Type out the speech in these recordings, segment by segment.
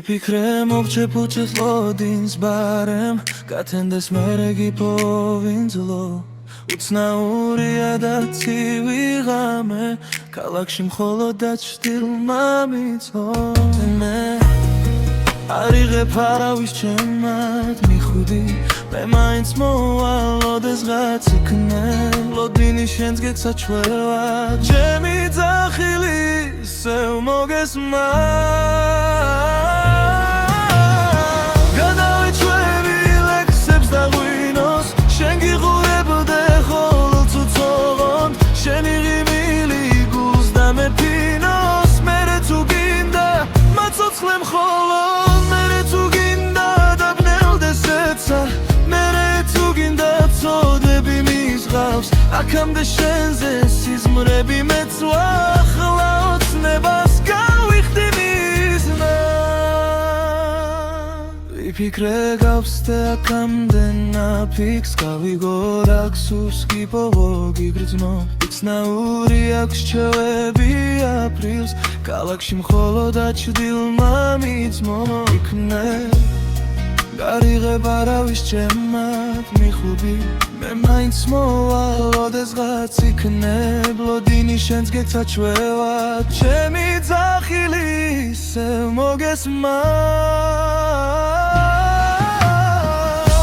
ვიფიქრე მოვჩე ფუჭის ლოდინს ბარემ გათენდეს მერე გიპოვინძლო უცნაურია და ცივიღამე ქალაქში მხოლოდ დაჩრდილმა მიცო მე არიღებ არავის ჩემად მიხუდი მე მაინც მოვალოდეს რაც იქნე ლოდინი შენს გეცაჩვევა ჩემი ძახილი ისევ მოგესმა გადავეჩვევი ლექსებს და ღვინოს შენ გიყურებდე ხოლო ცუცოღონდ შენი ღიმილი გულს და მე ფინოს მერე თუ გინდა მაცოცხლე მხოლოდ მერე თუ გინდა დაბნელდეს ეცა მერე თუ გინდა წოდები მისღავს აქამდე შენზე სიზმრები მეცვა ახლა ოცნებას გავიხდი მიზნა ვიფიქრე გავსდე აქამდე ნაფიქს გავიგო რაქსუს გიპოვო გიგრძნო უცნაური აქვს ჩვევები აპრილს ქალაქში მხოლოდ აჩრდილმა მიცმო იქნე გარიღებ არავის ჩემად მიხუბი მე მაინც მოვალოდეს რაც იქნებ ლოდინი შენს გეცაჩვევა ჩემი ძახილი ისევ მოგესმა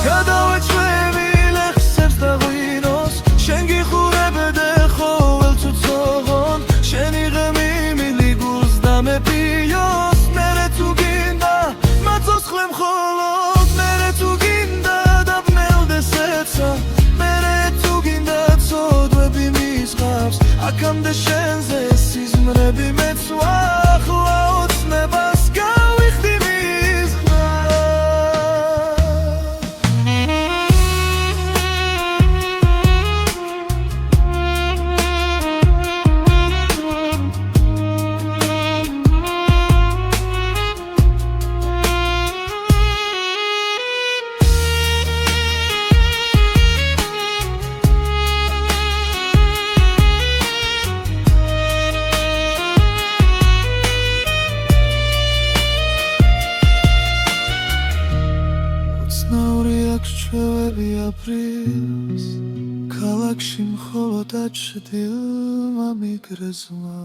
გადავეჩვევი ლექსებს და ღვინოს შენ გიხურებდე ყოველ ცუცოღონდ შენი ღიმილი გულს და მე პიოს მერე თუ გინდა მაცოცხლე მხოლოდ მერე თუ გინდა დაბნელდეს ეცა მერე თუ გინდა წოდები მისღავს აქამდე შენზე სიზმრები მეცვა ახლა ოცნებას გავიხდი მიზნა ჩვევები აპრილს ქალაქში მხოლოდ აჩრდილმა მიგრძნო